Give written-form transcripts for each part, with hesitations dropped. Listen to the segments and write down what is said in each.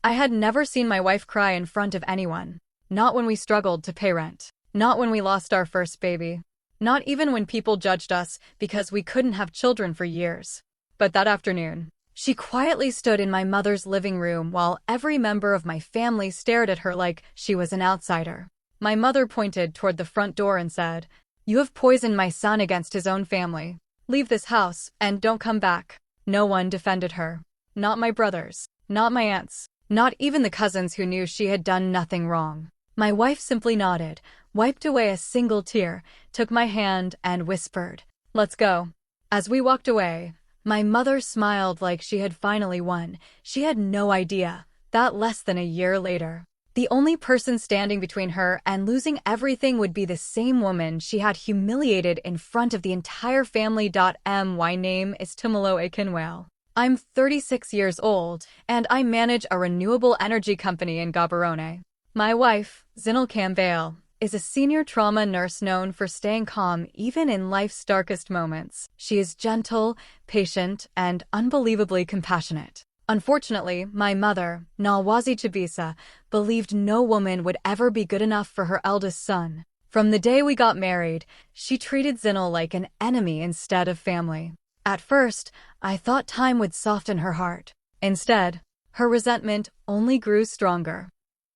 I had never seen my wife cry in front of anyone. Not when we struggled to pay rent. Not when we lost our first baby. Not even when people judged us because we couldn't have children for years. But that afternoon, she quietly stood in my mother's living room while every member of my family stared at her like she was an outsider. My mother pointed toward the front door and said, "You have poisoned my son against his own family. Leave this house and don't come back." No one defended her. Not my brothers. Not my aunts. Not even the cousins who knew she had done nothing wrong. My wife simply nodded, wiped away a single tear, took my hand and whispered, "Let's go." As we walked away, my mother smiled like she had finally won. She had no idea that less than a year later, the only person standing between her and losing everything would be the same woman she had humiliated in front of the entire family. My name is Tumalo Akinwale. I'm 36 years old, and I manage a renewable energy company in Gaborone. My wife, Zinal Campbell, is a senior trauma nurse known for staying calm even in life's darkest moments. She is gentle, patient, and unbelievably compassionate. Unfortunately, my mother, Nalwazi Chabisa, believed no woman would ever be good enough for her eldest son. From the day we got married, she treated Zinal like an enemy instead of family. At first, I thought time would soften her heart. Instead, her resentment only grew stronger.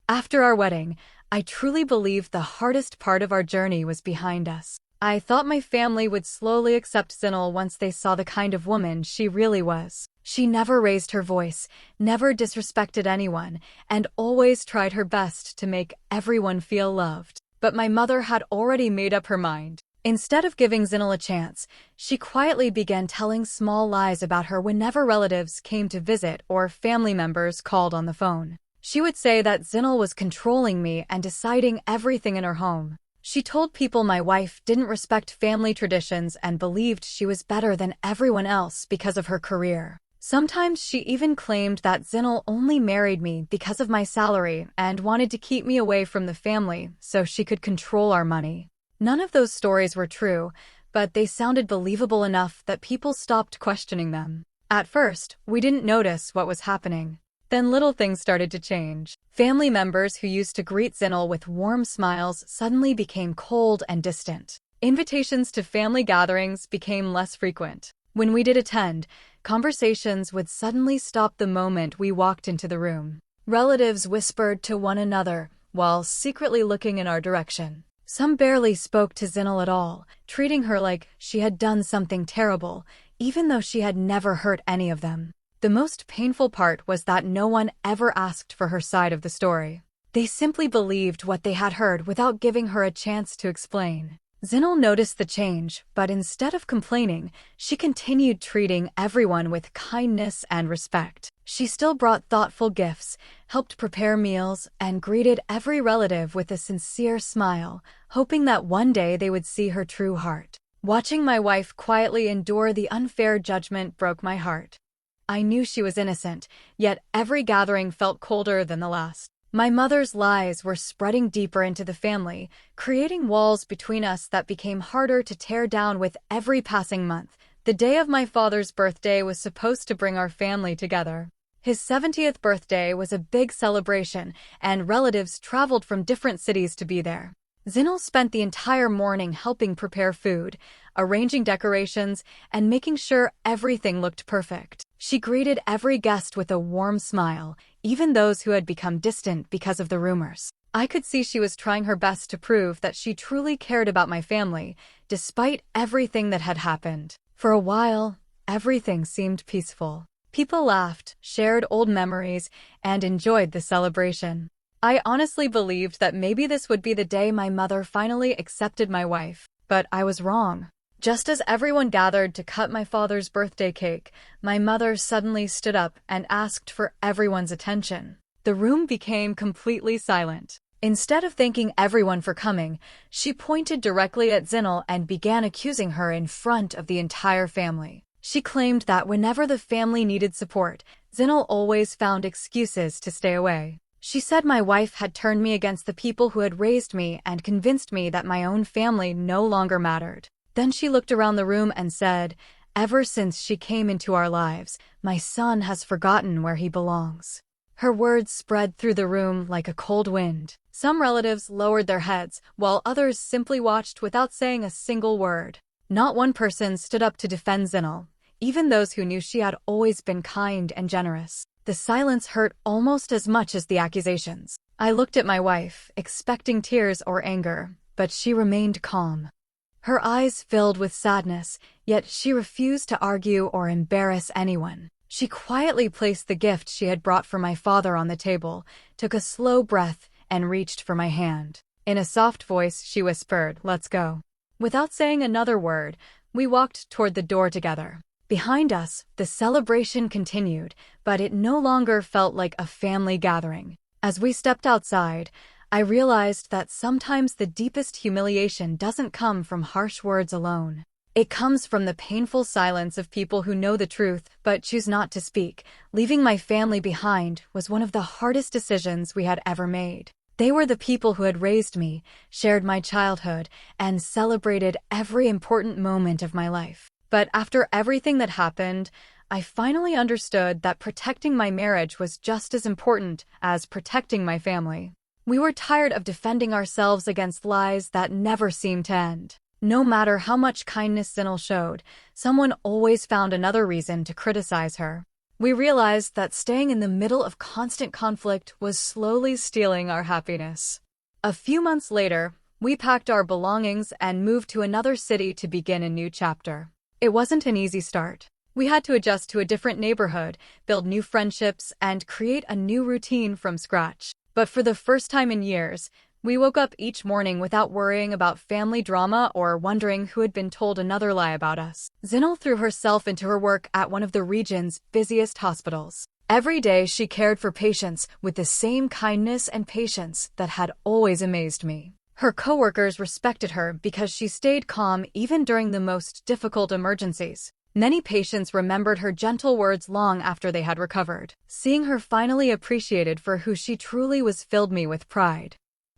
After our wedding, I truly believed the hardest part of our journey was behind us. I thought my family would slowly accept Zinal once they saw the kind of woman she really was. She never raised her voice, never disrespected anyone, and always tried her best to make everyone feel loved. But my mother had already made up her mind. Instead of giving Zinal a chance, she quietly began telling small lies about her whenever relatives came to visit or family members called on the phone. She would say that Zinal was controlling me and deciding everything in her home. She told people my wife didn't respect family traditions and believed she was better than everyone else because of her career. Sometimes she even claimed that Zinal only married me because of my salary and wanted to keep me away from the family so she could control our money. None of those stories were true, but they sounded believable enough that people stopped questioning them. At first, we didn't notice what was happening. Then little things started to change. Family members who used to greet Zinal with warm smiles suddenly became cold and distant. Invitations to family gatherings became less frequent. When we did attend, conversations would suddenly stop the moment we walked into the room. Relatives whispered to one another while secretly looking in our direction. Some barely spoke to Zinal at all, treating her like she had done something terrible, even though she had never hurt any of them. The most painful part was that no one ever asked for her side of the story. They simply believed what they had heard without giving her a chance to explain. Zinal noticed the change, but instead of complaining, she continued treating everyone with kindness and respect. She still brought thoughtful gifts, helped prepare meals, and greeted every relative with a sincere smile, hoping that one day they would see her true heart. Watching my wife quietly endure the unfair judgment broke my heart. I knew she was innocent, yet every gathering felt colder than the last. My mother's lies were spreading deeper into the family, creating walls between us that became harder to tear down with every passing month. The day of my father's birthday was supposed to bring our family together. His 70th birthday was a big celebration, and relatives traveled from different cities to be there. Zinal spent the entire morning helping prepare food, arranging decorations, and making sure everything looked perfect. She greeted every guest with a warm smile, even those who had become distant because of the rumors. I could see she was trying her best to prove that she truly cared about my family, despite everything that had happened. For a while, everything seemed peaceful. People laughed, shared old memories, and enjoyed the celebration. I honestly believed that maybe this would be the day my mother finally accepted my wife, but I was wrong. Just as everyone gathered to cut my father's birthday cake, my mother suddenly stood up and asked for everyone's attention. The room became completely silent. Instead of thanking everyone for coming, she pointed directly at Zinal and began accusing her in front of the entire family. She claimed that whenever the family needed support, Zinal always found excuses to stay away. She said my wife had turned me against the people who had raised me and convinced me that my own family no longer mattered. Then she looked around the room and said, "Ever since she came into our lives, my son has forgotten where he belongs." Her words spread through the room like a cold wind. Some relatives lowered their heads, while others simply watched without saying a single word. Not one person stood up to defend Zinal, even those who knew she had always been kind and generous. The silence hurt almost as much as the accusations. I looked at my wife, expecting tears or anger, but she remained calm. Her eyes filled with sadness, yet she refused to argue or embarrass anyone. She quietly placed the gift she had brought for my father on the table, took a slow breath, and reached for my hand. In a soft voice, she whispered, "Let's go." Without saying another word, we walked toward the door together. Behind us, the celebration continued, but it no longer felt like a family gathering. As we stepped outside, I realized that sometimes the deepest humiliation doesn't come from harsh words alone. It comes from the painful silence of people who know the truth but choose not to speak. Leaving my family behind was one of the hardest decisions we had ever made. They were the people who had raised me, shared my childhood, and celebrated every important moment of my life. But after everything that happened, I finally understood that protecting my marriage was just as important as protecting my family. We were tired of defending ourselves against lies that never seemed to end. No matter how much kindness Zinal showed, someone always found another reason to criticize her. We realized that staying in the middle of constant conflict was slowly stealing our happiness. A few months later, we packed our belongings and moved to another city to begin a new chapter. It wasn't an easy start. We had to adjust to a different neighborhood, build new friendships, and create a new routine from scratch. But for the first time in years, we woke up each morning without worrying about family drama or wondering who had been told another lie about us. Zinal threw herself into her work at one of the region's busiest hospitals. Every day she cared for patients with the same kindness and patience that had always amazed me. Her coworkers respected her because she stayed calm even during the most difficult emergencies. Many patients remembered her gentle words long after they had recovered. Seeing her finally appreciated for who she truly was filled me with pride.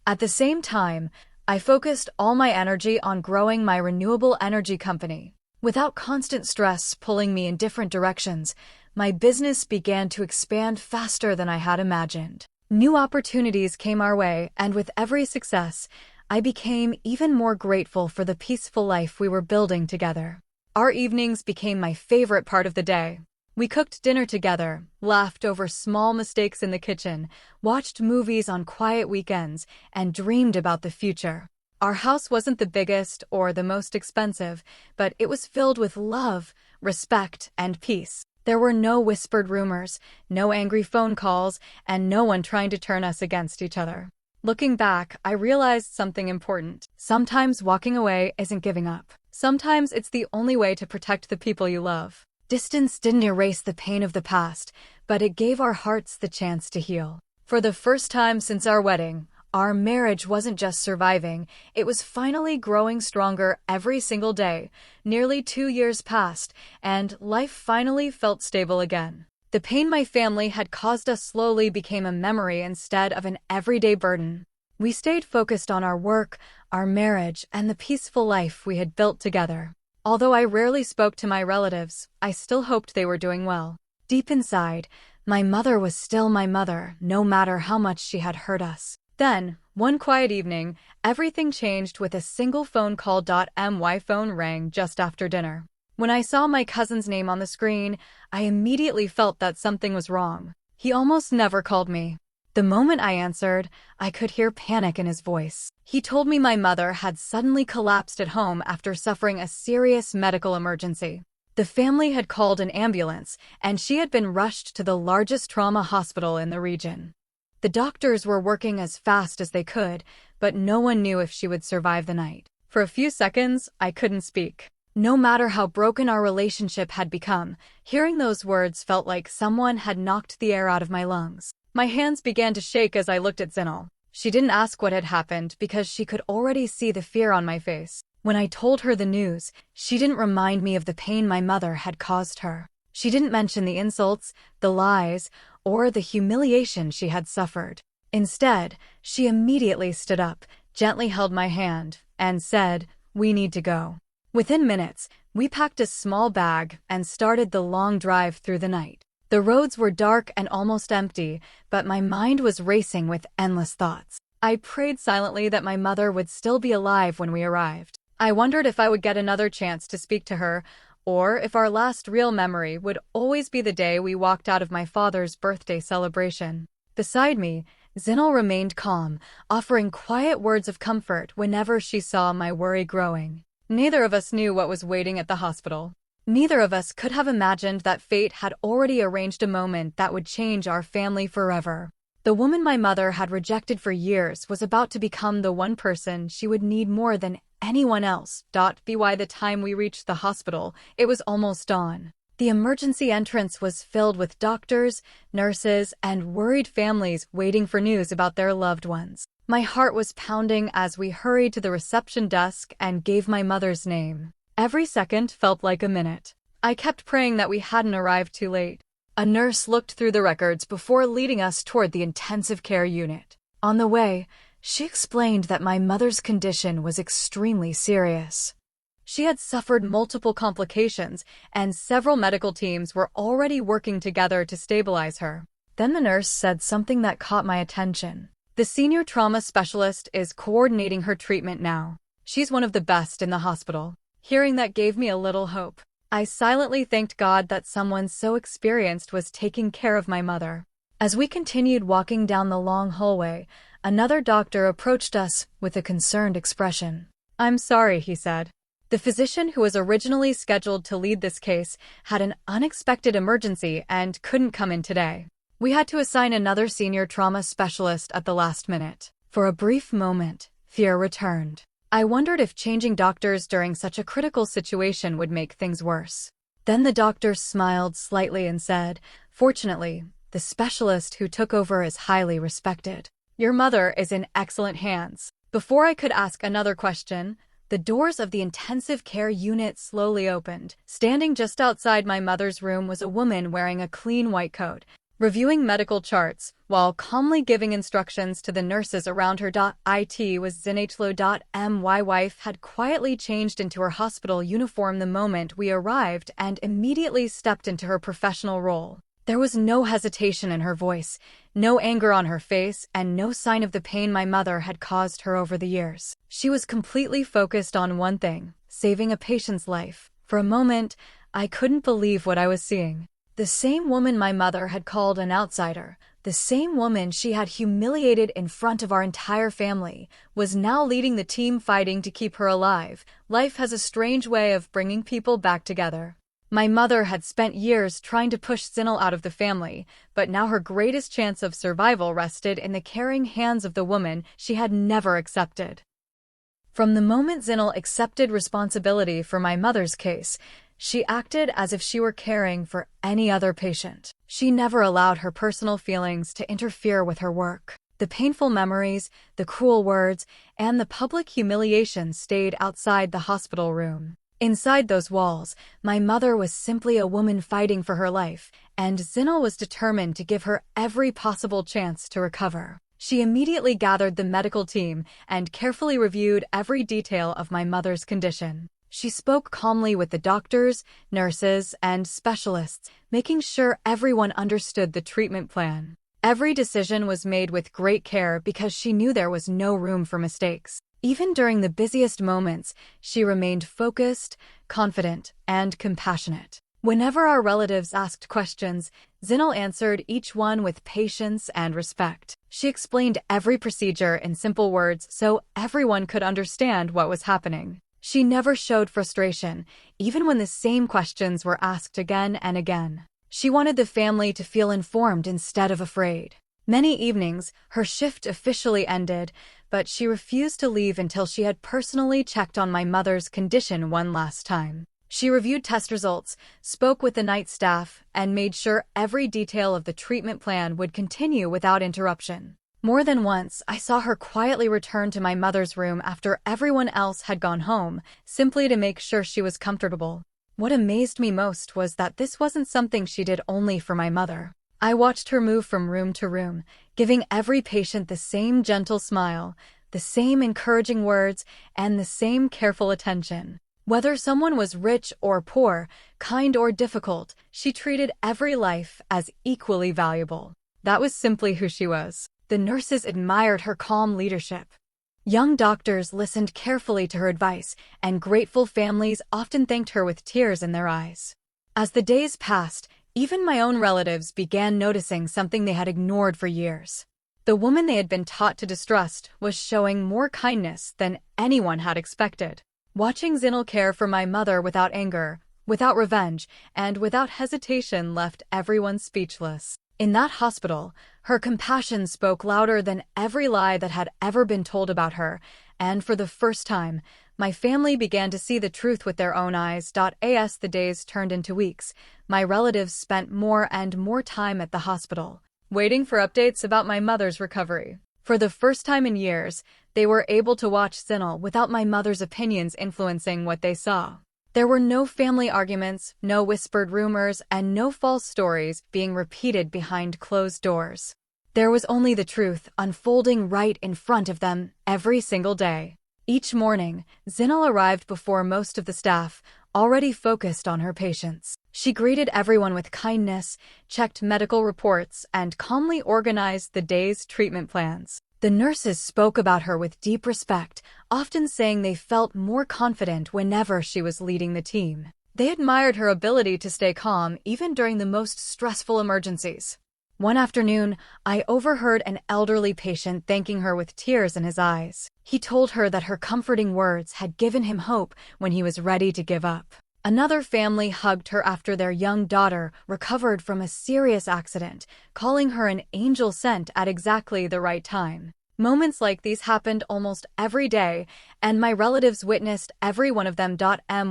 At the same time, I focused all my energy on growing my renewable energy company. Without constant stress pulling me in different directions, my business began to expand faster than I had imagined. New opportunities came our way, and with every success, I became even more grateful for the peaceful life we were building together. Our evenings became my favorite part of the day. We cooked dinner together, laughed over small mistakes in the kitchen, watched movies on quiet weekends, and dreamed about the future. Our house wasn't the biggest or the most expensive, but it was filled with love, respect, and peace. There were no whispered rumors, no angry phone calls, and no one trying to turn us against each other. Looking back, I realized something important. Sometimes walking away isn't giving up. Sometimes it's the only way to protect the people you love. Distance didn't erase the pain of the past, but it gave our hearts the chance to heal. For the first time since our wedding, our marriage wasn't just surviving, it was finally growing stronger every single day. Nearly 2 years passed, and life finally felt stable again. The pain my family had caused us slowly became a memory instead of an everyday burden. We stayed focused on our work, our marriage, and the peaceful life we had built together. Although I rarely spoke to my relatives, I still hoped they were doing well. Deep inside, my mother was still my mother, no matter how much she had hurt us. Then, one quiet evening, everything changed with a single phone call. My phone rang just after dinner. When I saw my cousin's name on the screen, I immediately felt that something was wrong. He almost never called me. The moment I answered, I could hear panic in his voice. He told me my mother had suddenly collapsed at home after suffering a serious medical emergency. The family had called an ambulance, and she had been rushed to the largest trauma hospital in the region. The doctors were working as fast as they could, but no one knew if she would survive the night. For a few seconds, I couldn't speak. No matter how broken our relationship had become, hearing those words felt like someone had knocked the air out of my lungs. My hands began to shake as I looked at Zinal. She didn't ask what had happened because she could already see the fear on my face. When I told her the news, she didn't remind me of the pain my mother had caused her. She didn't mention the insults, the lies, or the humiliation she had suffered. Instead, she immediately stood up, gently held my hand, and said, "We need to go." Within minutes, we packed a small bag and started the long drive through the night. The roads were dark and almost empty, but my mind was racing with endless thoughts. I prayed silently that my mother would still be alive when we arrived. I wondered if I would get another chance to speak to her, or if our last real memory would always be the day we walked out of my father's birthday celebration. Beside me, Zinal remained calm, offering quiet words of comfort whenever she saw my worry growing. Neither of us knew what was waiting at the hospital. Neither of us could have imagined that fate had already arranged a moment that would change our family forever. The woman my mother had rejected for years was about to become the one person she would need more than anyone else. By the time we reached the hospital, it was almost dawn. The emergency entrance was filled with doctors, nurses, and worried families waiting for news about their loved ones. My heart was pounding as we hurried to the reception desk and gave my mother's name. Every second felt like a minute. I kept praying that we hadn't arrived too late. A nurse looked through the records before leading us toward the intensive care unit. On the way, she explained that my mother's condition was extremely serious. She had suffered multiple complications, and several medical teams were already working together to stabilize her. Then the nurse said something that caught my attention. The senior trauma specialist is coordinating her treatment now. She's one of the best in the hospital. Hearing that gave me a little hope. I silently thanked God that someone so experienced was taking care of my mother. As we continued walking down the long hallway, another doctor approached us with a concerned expression. "I'm sorry," he said. The physician who was originally scheduled to lead this case had an unexpected emergency and couldn't come in today. We had to assign another senior trauma specialist at the last minute. For a brief moment, fear returned. I wondered if changing doctors during such a critical situation would make things worse. Then the doctor smiled slightly and said, "Fortunately, the specialist who took over is highly respected. Your mother is in excellent hands." Before I could ask another question, the doors of the intensive care unit slowly opened. Standing just outside my mother's room was a woman wearing a clean white coat, reviewing medical charts, while calmly giving instructions to the nurses around her. It was Zinalo. My wife had quietly changed into her hospital uniform the moment we arrived and immediately stepped into her professional role. There was no hesitation in her voice, no anger on her face, and no sign of the pain my mother had caused her over the years. She was completely focused on one thing, saving a patient's life. For a moment, I couldn't believe what I was seeing. The same woman my mother had called an outsider, the same woman she had humiliated in front of our entire family, was now leading the team fighting to keep her alive. Life has a strange way of bringing people back together. My mother had spent years trying to push Zinal out of the family, but now her greatest chance of survival rested in the caring hands of the woman she had never accepted. From the moment Zinal accepted responsibility for my mother's case, she acted as if she were caring for any other patient. She never allowed her personal feelings to interfere with her work. The painful memories, the cruel words, and the public humiliation stayed outside the hospital room. Inside those walls, my mother was simply a woman fighting for her life, and Zinal was determined to give her every possible chance to recover. She immediately gathered the medical team and carefully reviewed every detail of my mother's condition. She spoke calmly with the doctors, nurses, and specialists, making sure everyone understood the treatment plan. Every decision was made with great care because she knew there was no room for mistakes. Even during the busiest moments, she remained focused, confident, and compassionate. Whenever our relatives asked questions, Zinal answered each one with patience and respect. She explained every procedure in simple words so everyone could understand what was happening. She never showed frustration, even when the same questions were asked again and again. She wanted the family to feel informed instead of afraid. Many evenings, her shift officially ended, but she refused to leave until she had personally checked on my mother's condition one last time. She reviewed test results, spoke with the night staff, and made sure every detail of the treatment plan would continue without interruption. More than once, I saw her quietly return to my mother's room after everyone else had gone home, simply to make sure she was comfortable. What amazed me most was that this wasn't something she did only for my mother. I watched her move from room to room, giving every patient the same gentle smile, the same encouraging words, and the same careful attention. Whether someone was rich or poor, kind or difficult, she treated every life as equally valuable. That was simply who she was. The nurses admired her calm leadership. Young doctors listened carefully to her advice, and grateful families often thanked her with tears in their eyes. As the days passed, even my own relatives began noticing something they had ignored for years. The woman they had been taught to distrust was showing more kindness than anyone had expected. Watching Zinal care for my mother without anger, without revenge, and without hesitation left everyone speechless. In that hospital, her compassion spoke louder than every lie that had ever been told about her, and for the first time, my family began to see the truth with their own eyes. As the days turned into weeks, my relatives spent more and more time at the hospital, waiting for updates about my mother's recovery. For the first time in years, they were able to watch Zinal without my mother's opinions influencing what they saw. There were no family arguments, no whispered rumors, and no false stories being repeated behind closed doors. There was only the truth unfolding right in front of them every single day. Each morning, Zinal arrived before most of the staff, already focused on her patients. She greeted everyone with kindness, checked medical reports, and calmly organized the day's treatment plans. The nurses spoke about her with deep respect, often saying they felt more confident whenever she was leading the team. They admired her ability to stay calm even during the most stressful emergencies. One afternoon, I overheard an elderly patient thanking her with tears in his eyes. He told her that her comforting words had given him hope when he was ready to give up. Another family hugged her after their young daughter recovered from a serious accident, calling her an angel sent at exactly the right time. Moments like these happened almost every day, and my relatives witnessed every one of them.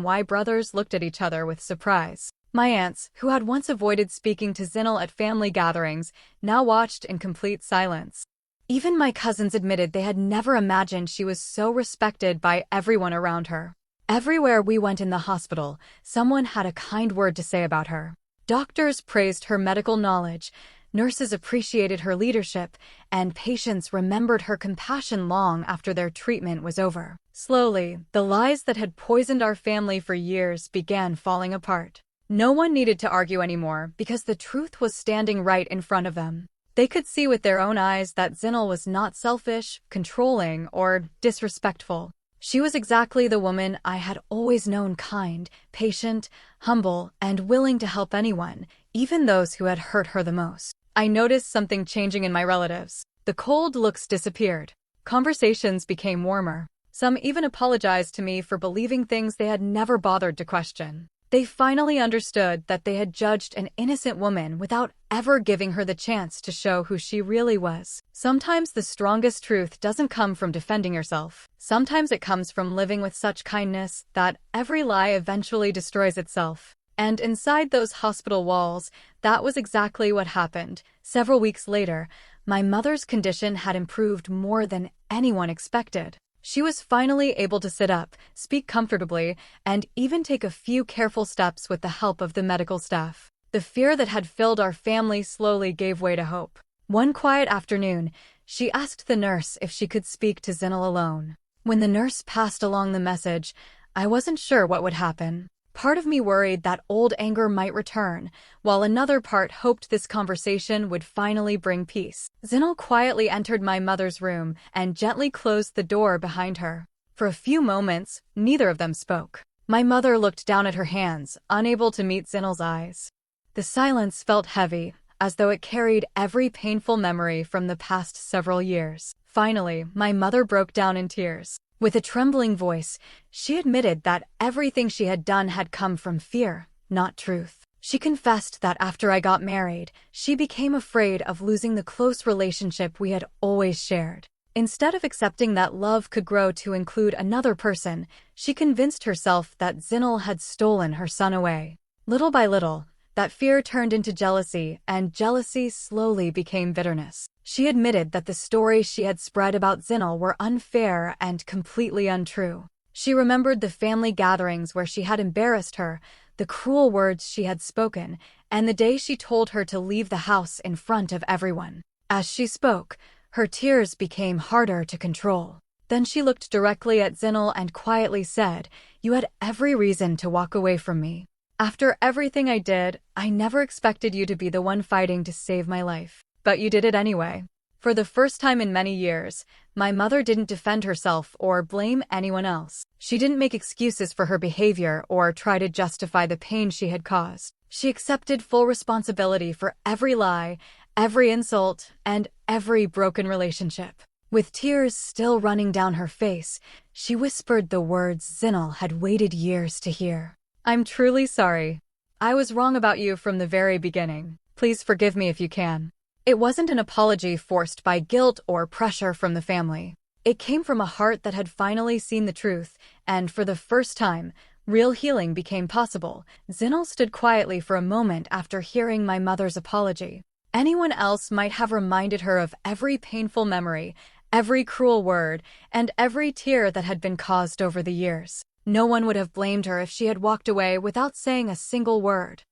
My brothers looked at each other with surprise. My aunts, who had once avoided speaking to Zinal at family gatherings, now watched in complete silence. Even my cousins admitted they had never imagined she was so respected by everyone around her. Everywhere we went in the hospital, someone had a kind word to say about her. Doctors praised her medical knowledge, nurses appreciated her leadership, and patients remembered her compassion long after their treatment was over. Slowly, the lies that had poisoned our family for years began falling apart. No one needed to argue anymore because the truth was standing right in front of them. They could see with their own eyes that Zinal was not selfish, controlling, or disrespectful. She was exactly the woman I had always known: kind, patient, humble, and willing to help anyone, even those who had hurt her the most. I noticed something changing in my relatives. The cold looks disappeared. Conversations became warmer. Some even apologized to me for believing things they had never bothered to question. They finally understood that they had judged an innocent woman without ever giving her the chance to show who she really was. Sometimes the strongest truth doesn't come from defending yourself. Sometimes it comes from living with such kindness that every lie eventually destroys itself. And inside those hospital walls, that was exactly what happened. Several weeks later, my mother's condition had improved more than anyone expected. She was finally able to sit up, speak comfortably, and even take a few careful steps with the help of the medical staff. The fear that had filled our family slowly gave way to hope. One quiet afternoon, she asked the nurse if she could speak to Zinal alone. When the nurse passed along the message, I wasn't sure what would happen. Part of me worried that old anger might return, while another part hoped this conversation would finally bring peace. Zinal quietly entered my mother's room and gently closed the door behind her. For a few moments, neither of them spoke. My mother looked down at her hands, unable to meet Zinal's eyes. The silence felt heavy, as though it carried every painful memory from the past several years. Finally, my mother broke down in tears. With a trembling voice, she admitted that everything she had done had come from fear, not truth. She confessed that after I got married, she became afraid of losing the close relationship we had always shared. Instead of accepting that love could grow to include another person, she convinced herself that Zinal had stolen her son away. Little by little, that fear turned into jealousy, and jealousy slowly became bitterness. She admitted that the stories she had spread about Zinal were unfair and completely untrue. She remembered the family gatherings where she had embarrassed her, the cruel words she had spoken, and the day she told her to leave the house in front of everyone. As she spoke, her tears became harder to control. Then she looked directly at Zinal and quietly said, "You had every reason to walk away from me. After everything I did, I never expected you to be the one fighting to save my life. But you did it anyway." For the first time in many years, my mother didn't defend herself or blame anyone else. She didn't make excuses for her behavior or try to justify the pain she had caused. She accepted full responsibility for every lie, every insult, and every broken relationship. With tears still running down her face, she whispered the words Zinal had waited years to hear. "I'm truly sorry. I was wrong about you from the very beginning. Please forgive me if you can." It wasn't an apology forced by guilt or pressure from the family. It came from a heart that had finally seen the truth, and for the first time, real healing became possible. Zinal stood quietly for a moment after hearing my mother's apology. Anyone else might have reminded her of every painful memory, every cruel word, and every tear that had been caused over the years. No one would have blamed her if she had walked away without saying a single word.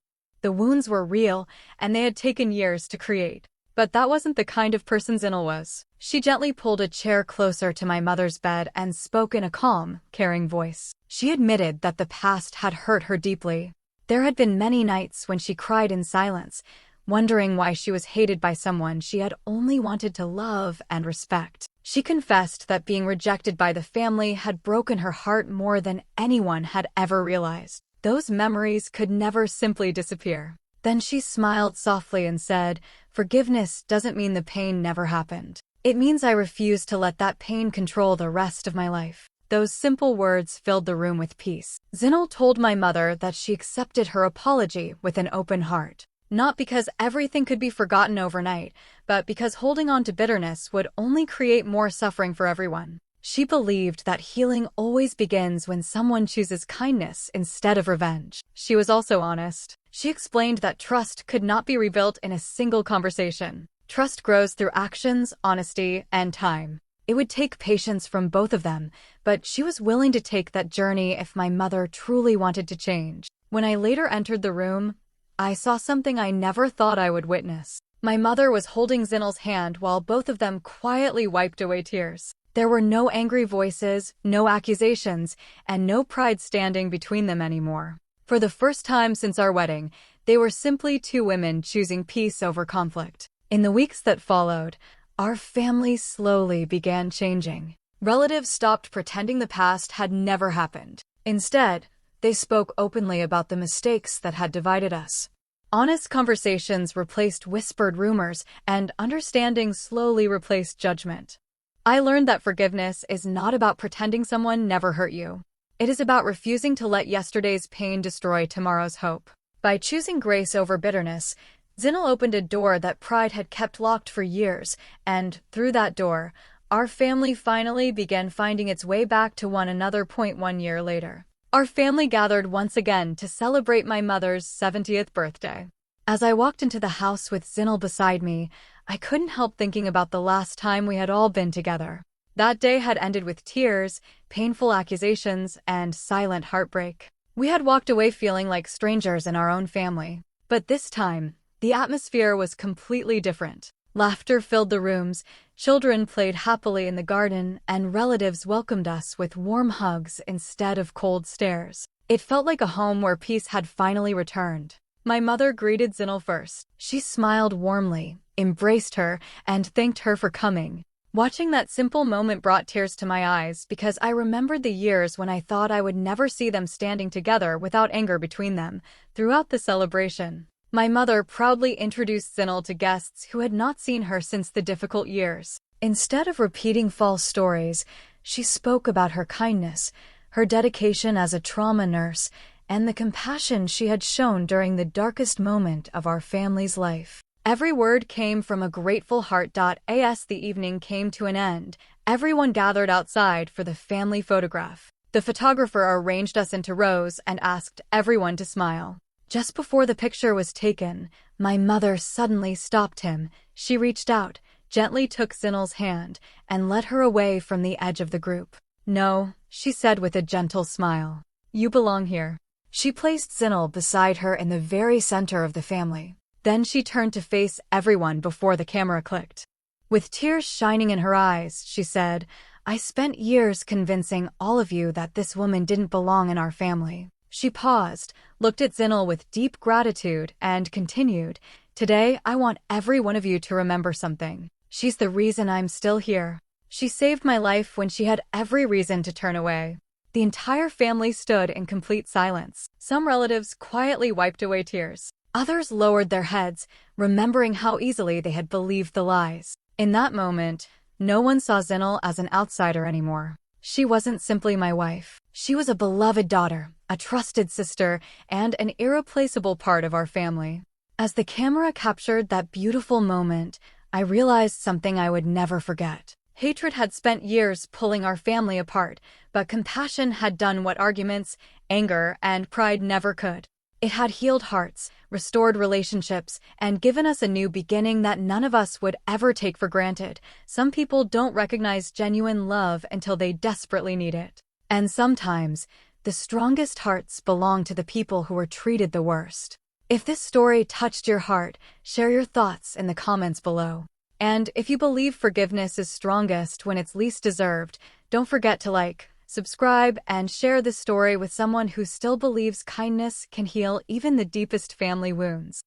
The wounds were real, and they had taken years to create. But that wasn't the kind of person Zinal was. She gently pulled a chair closer to my mother's bed and spoke in a calm, caring voice. She admitted that the past had hurt her deeply. There had been many nights when she cried in silence, wondering why she was hated by someone she had only wanted to love and respect. She confessed that being rejected by the family had broken her heart more than anyone had ever realized. Those memories could never simply disappear. Then she smiled softly and said, "Forgiveness doesn't mean the pain never happened. It means I refuse to let that pain control the rest of my life." Those simple words filled the room with peace. Zinal told my mother that she accepted her apology with an open heart. Not because everything could be forgotten overnight, but because holding on to bitterness would only create more suffering for everyone. She believed that healing always begins when someone chooses kindness instead of revenge. She was also honest. She explained that trust could not be rebuilt in a single conversation. Trust grows through actions, honesty, and time. It would take patience from both of them, but she was willing to take that journey if my mother truly wanted to change. When I later entered the room, I saw something I never thought I would witness. My mother was holding Zinal's hand while both of them quietly wiped away tears. There were no angry voices, no accusations, and no pride standing between them anymore. For the first time since our wedding, they were simply two women choosing peace over conflict. In the weeks that followed, our family slowly began changing. Relatives stopped pretending the past had never happened. Instead, they spoke openly about the mistakes that had divided us. Honest conversations replaced whispered rumors, and understanding slowly replaced judgment. I learned that forgiveness is not about pretending someone never hurt you. It is about refusing to let yesterday's pain destroy tomorrow's hope. By choosing grace over bitterness, Zinal opened a door that pride had kept locked for years, and through that door, our family finally began finding its way back to one another. 1 year later, our family gathered once again to celebrate my mother's 70th birthday. As I walked into the house with Zinal beside me, I couldn't help thinking about the last time we had all been together. That day had ended with tears, painful accusations, and silent heartbreak. We had walked away feeling like strangers in our own family. But this time, the atmosphere was completely different. Laughter filled the rooms, children played happily in the garden, and relatives welcomed us with warm hugs instead of cold stares. It felt like a home where peace had finally returned. My mother greeted Zinal first. She smiled warmly, embraced her, and thanked her for coming. Watching that simple moment brought tears to my eyes because I remembered the years when I thought I would never see them standing together without anger between them. Throughout the celebration, my mother proudly introduced Zinal to guests who had not seen her since the difficult years. Instead of repeating false stories, she spoke about her kindness, her dedication as a trauma nurse, and the compassion she had shown during the darkest moment of our family's life. Every word came from a grateful heart. As the evening came to an end, everyone gathered outside for the family photograph. The photographer arranged us into rows and asked everyone to smile. Just before the picture was taken, my mother suddenly stopped him. She reached out, gently took Zinal's hand, and led her away from the edge of the group. "No," she said with a gentle smile. "You belong here." She placed Zinal beside her in the very center of the family. Then she turned to face everyone before the camera clicked. With tears shining in her eyes, she said, I spent years convincing all of you that this woman didn't belong in our family. She paused, looked at Zinel with deep gratitude, and continued, "Today, I want every one of you to remember something. She's the reason I'm still here. She saved my life when she had every reason to turn away." The entire family stood in complete silence. Some relatives quietly wiped away tears. Others lowered their heads, remembering how easily they had believed the lies. In that moment, no one saw Zinel as an outsider anymore. She wasn't simply my wife. She was a beloved daughter, a trusted sister, and an irreplaceable part of our family. As the camera captured that beautiful moment, I realized something I would never forget. Hatred had spent years pulling our family apart, but compassion had done what arguments, anger, and pride never could. It had healed hearts, restored relationships, and given us a new beginning that none of us would ever take for granted. Some people don't recognize genuine love until they desperately need it. And sometimes, the strongest hearts belong to the people who were treated the worst. If this story touched your heart, share your thoughts in the comments below. And if you believe forgiveness is strongest when it's least deserved, don't forget to like, subscribe, and share this story with someone who still believes kindness can heal even the deepest family wounds.